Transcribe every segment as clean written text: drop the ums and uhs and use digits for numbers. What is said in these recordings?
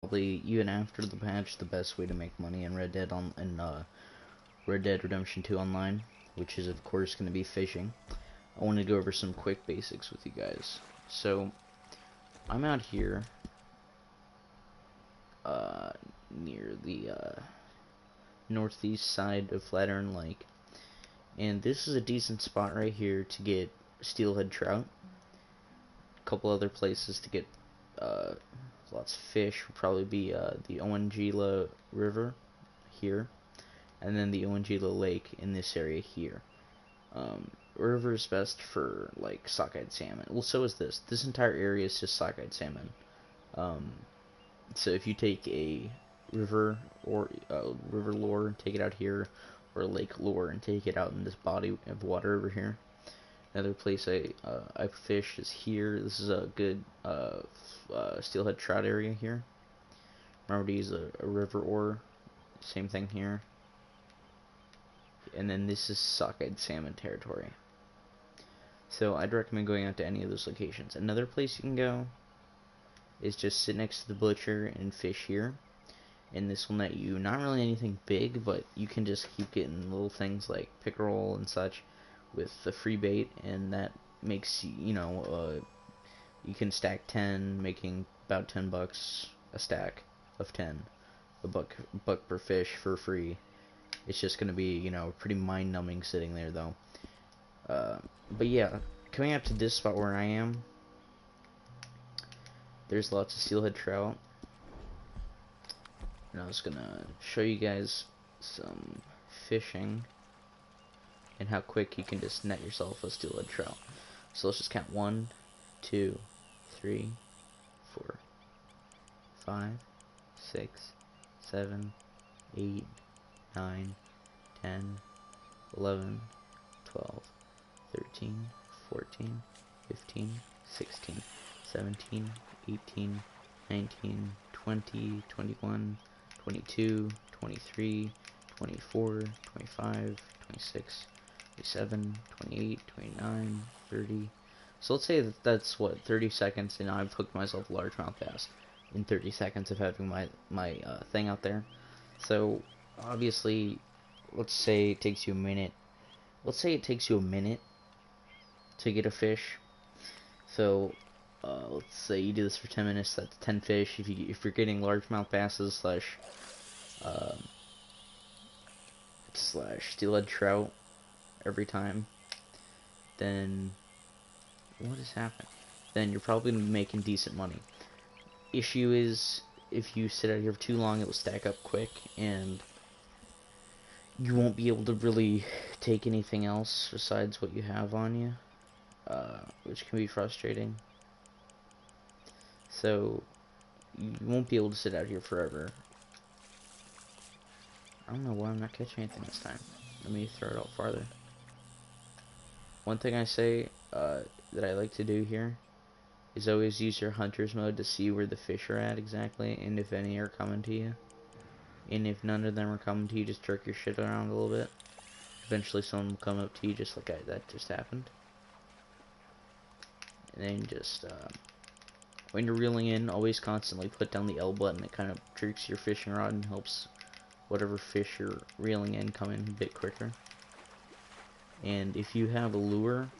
probably even after the patch the best way to make money in Red Dead Redemption 2 Online, which is of course going to be fishing. I want to go over some quick basics with you guys. So I'm out here near the northeast side of Flatiron Lake, and this is a decent spot right here to get steelhead trout. A couple other places to get lots of fish would probably be the Ongila River here, and then the Ongila Lake in this area here. River is best for like sockeye salmon. Well, so is this. This entire area is just sockeye salmon. So if you take a river or river lure and take it out here, or a lake lure and take it out in this body of water over here. Another place I fish is here. This is a good steelhead trout area here. Remember to use a river oar. Same thing here. And then this is sockeye salmon territory. So I'd recommend going out to any of those locations. Another place you can go is just sit next to the butcher and fish here. And this will net you not really anything big, but you can just keep getting little things like pickerel and such with the free bait, and that makes you can stack 10, making about $10 a stack of 10, a buck per fish for free. It's just gonna be pretty mind numbing sitting there though. But yeah, coming out to this spot where I am, there's lots of steelhead trout. And I was gonna show you guys some fishing and how quick you can just net yourself a steelhead trout. So let's just count 1, 2, 3, 4, 5, 6, 7, 8, 9, 10, 11, 12, 13, 14, 15, 16, 17, 18, 19, 20, 21, 22, 23, 24, 25, 26, 27, 28, 29, 30. So let's say that's what, 30 seconds, and I've hooked myself a largemouth bass in 30 seconds of having my thing out there. So obviously, let's say it takes you a minute. Let's say it takes you a minute to get a fish. So let's say you do this for 10 minutes. That's 10 fish. If you're getting largemouth basses slash steelhead trout every time, then what has happened? Then you're probably gonna be making decent money. Issue is, if you sit out here for too long, it will stack up quick, and you won't be able to really take anything else besides what you have on you, which can be frustrating. So you won't be able to sit out here forever. I don't know why I'm not catching anything this time. Let me throw it out farther. One thing I say that I like to do here is always use your hunter's mode to see where the fish are at exactly, and if any are coming to you. And if none of them are coming to you, just jerk your shit around a little bit. Eventually someone will come up to you, just like that just happened. And then just, when you're reeling in, always constantly put down the L button. It kind of jerks your fishing rod and helps whatever fish you're reeling in come in a bit quicker. And if you have a lure,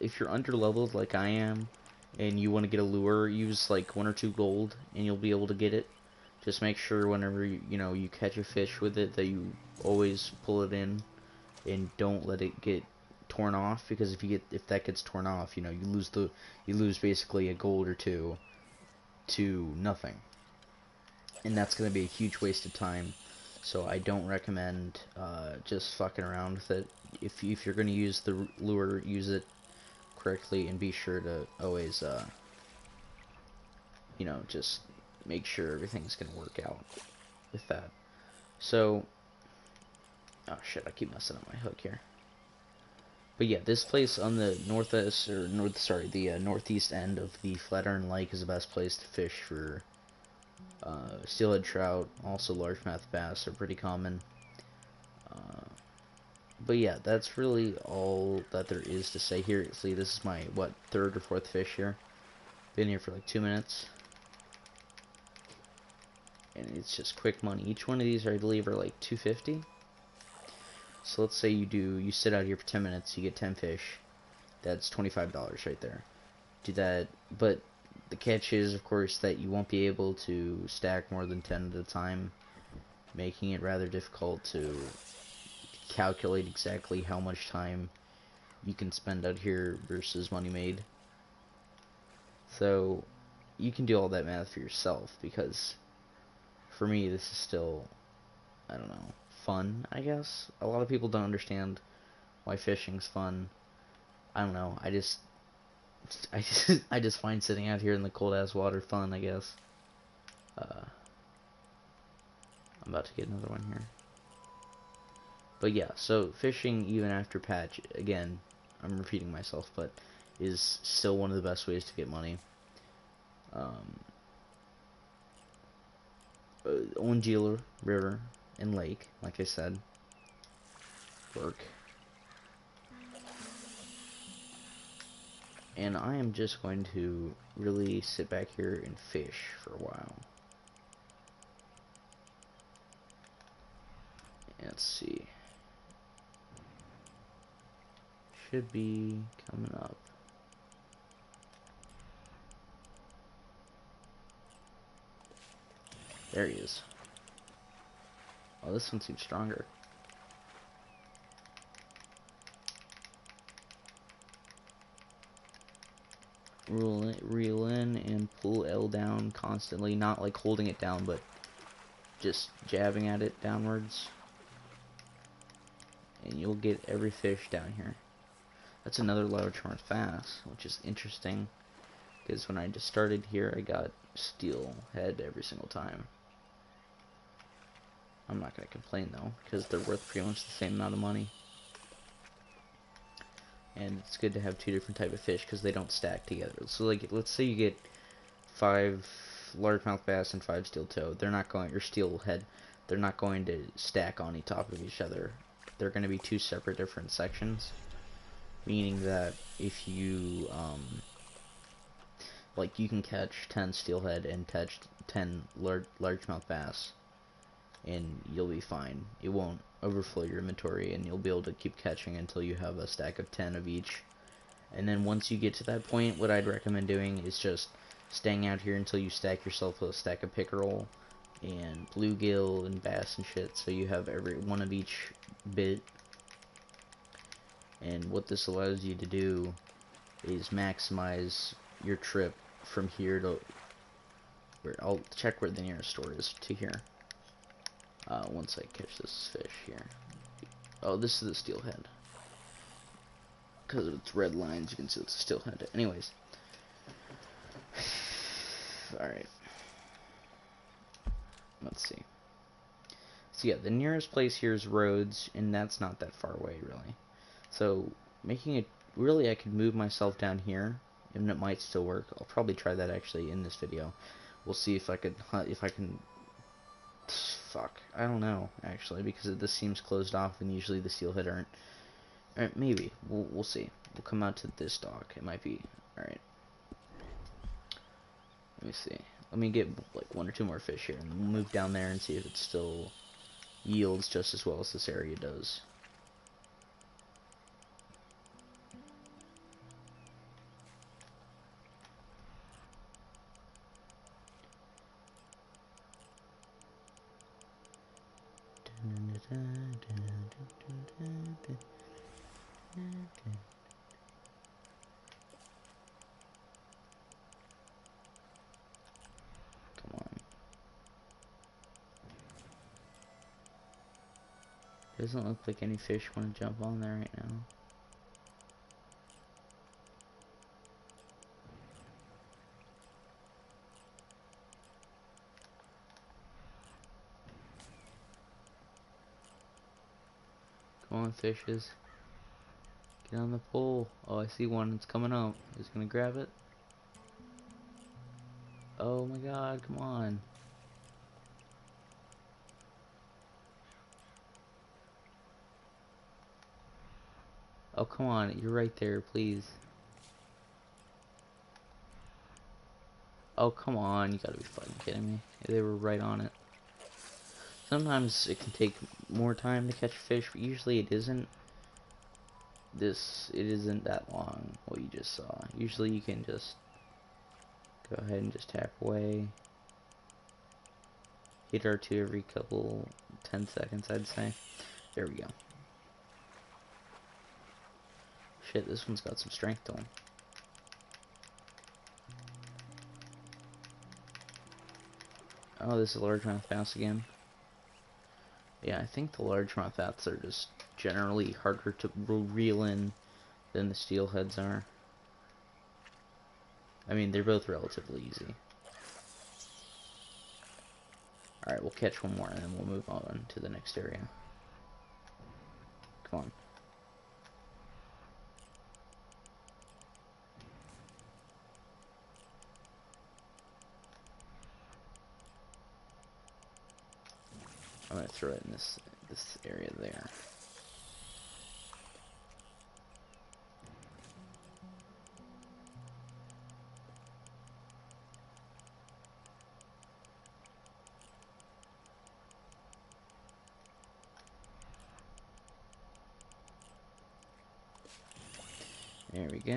if you're under leveled like I am, and you want to get a lure, use like 1 or 2 gold, and you'll be able to get it. Just make sure whenever you catch a fish with it that you always pull it in, and don't let it get torn off, because if that gets torn off, you lose basically a gold or 2 to nothing, and that's gonna be a huge waste of time. So I don't recommend just fucking around with it. If you're gonna use the lure, use it correctly, and be sure to always just make sure everything's gonna work out with that. So, oh shit, I keep messing up my hook here. But yeah, this place on the northeast end of the Flatiron Lake is the best place to fish for steelhead trout. Also, largemouth bass are pretty common. But yeah, that's really all that there is to say here. See, this is my 3rd or 4th fish here. Been here for like 2 minutes. and it's just quick money. Each one of these, I believe, are like 250. So let's say you sit out here for 10 minutes, you get 10 fish. That's $25 right there. Do that, but the catch is, of course, that you won't be able to stack more than 10 at a time, making it rather difficult to calculate exactly how much time you can spend out here versus money made. So you can do all that math for yourself, because for me this is still, I don't know, fun, I guess. A lot of people don't understand why fishing's fun. I don't know, I just find sitting out here in the cold ass water fun, I guess. I'm about to get another one here. But yeah, so fishing even after patch, again, I'm repeating myself, but is still one of the best ways to get money. Ongila River and Lake, like I said, work. And I am just going to really sit back here and fish for a while. Let's see. Should be coming up. There he is. Oh, this one seems stronger. Reel in and pull L down constantly, not like holding it down, but just jabbing at it downwards. And you'll get every fish down here. That's another large horn bass, which is interesting, because when I just started here, I got steelhead every single time. I'm not going to complain though, because they're worth pretty much the same amount of money. And it's good to have two different type of fish, because they don't stack together. So like, let's say you get 5 largemouth bass and 5 steel toe. They're not going, or steelhead, they're not going to stack on top of each other. They're going to be two separate different sections. Meaning that if you, like, you can catch 10 steelhead and catch 10 largemouth bass, and you'll be fine. It won't overflow your inventory, and you'll be able to keep catching until you have a stack of 10 of each. And then once you get to that point, what I'd recommend doing is just staying out here until you stack yourself a stack of pickerel and bluegill and bass and shit, so you have every one of each bit. And what this allows you to do is maximize your trip from here to where, I'll check where the nearest store is to here. Once I catch this fish here. Oh, this is the steelhead. Because of its red lines, you can see it's a steelhead. Anyways. Alright. Let's see. So yeah, the nearest place here is Rhodes, and that's not that far away, really. So, making it, really I could move myself down here, and it might still work. I'll probably try that actually in this video. We'll see if I could hunt, if I can, fuck, I don't know, actually, because this seems closed off, and usually the steelhead aren't. Alright, maybe, we'll see. We'll come out to this dock, it might be, alright. Let me see. Let me get, like, 1 or 2 more fish here, and then we'll move down there and see if it still yields just as well as this area does. Come on. Doesn't look like any fish want to jump on there right now. Come on, fishes. Get on the pole. Oh, I see one. It's coming up. It's gonna grab it. Oh my god, come on. Oh, come on. You're right there, please. Oh, come on. You gotta be fucking kidding me. They were right on it. Sometimes it can take more time to catch fish, but usually it isn't. It isn't that long, what you just saw. Usually you can just go ahead and just tap away. Hit R2 every couple 10 seconds, I'd say. There we go. Shit, this one's got some strength to him. Oh, this is a largemouth bass again. Yeah, I think the largemouth bass are just generally harder to reel in than the steelheads are. I mean, they're both relatively easy. Alright, we'll catch one more and then we'll move on to the next area. Come on. I'm gonna throw it in this area there. There we go.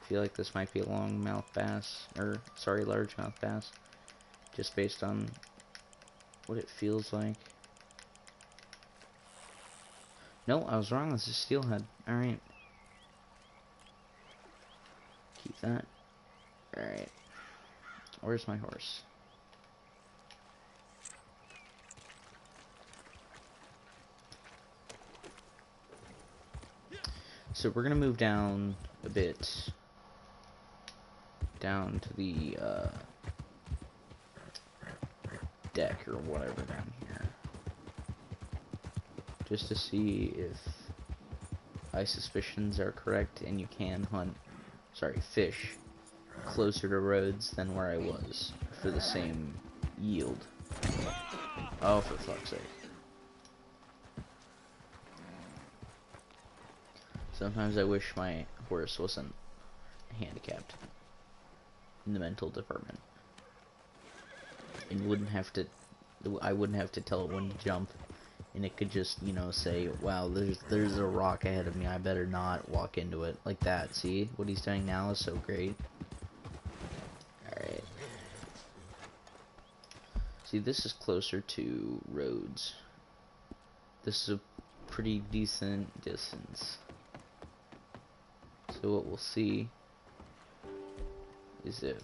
I feel like this might be a longmouth bass, or sorry, largemouth bass, just based on what it feels like. No, I was wrong. This is steelhead. All right, keep that. All right, where's my horse? So we're gonna move down a bit, down to the deck or whatever down here, just to see if my suspicions are correct and you can fish closer to roads than where I was for the same yield. Oh, for fuck's sake. Sometimes I wish my horse wasn't handicapped in the mental department. And I wouldn't have to tell it when to jump, and it could just, you know, say, wow, there's a rock ahead of me, I better not walk into it. Like that, see? What he's doing now is so great. Alright. See, this is closer to roads. This is a pretty decent distance. So what we'll see is if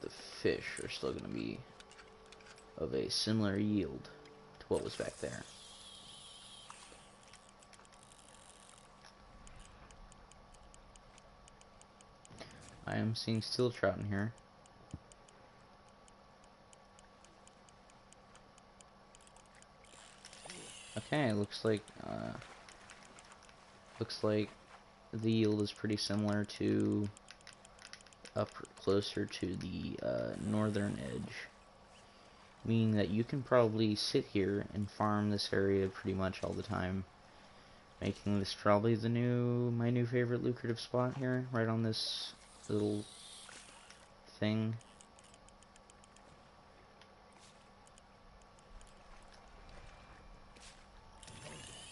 the fish are still going to be of a similar yield to what was back there. I am seeing steel trout in here. Okay, looks like the yield is pretty similar to up closer to the northern edge, meaning that you can probably sit here and farm this area pretty much all the time, making this probably my new favorite lucrative spot here, right on this little thing.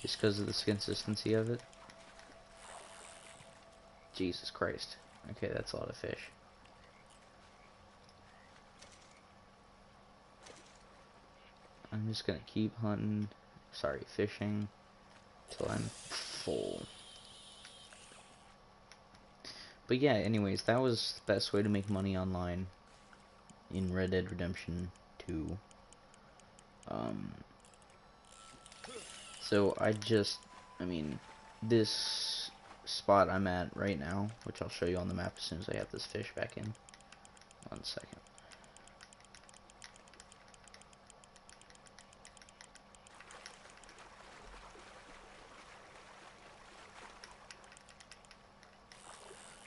Just because of the consistency of it. Jesus Christ. Okay, that's a lot of fish. I'm just gonna keep fishing till I'm full. But yeah, anyways, that was the best way to make money online in Red Dead Redemption 2. So I mean, this spot I'm at right now, which I'll show you on the map as soon as I have this fish back in. 1 second.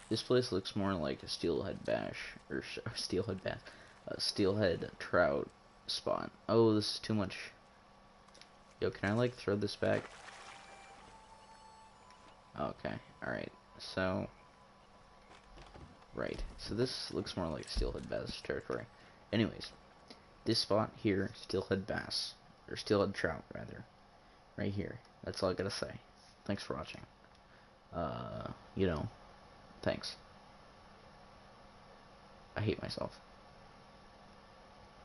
This place looks more like a steelhead bash, or a steelhead trout spot. Oh, this is too much. Yo, can I like throw this back? Okay, alright. So this looks more like steelhead bass territory. Anyways, this spot here, steelhead bass, or steelhead trout rather, right here. That's all I gotta say. Thanks for watching. You know, thanks. I hate myself.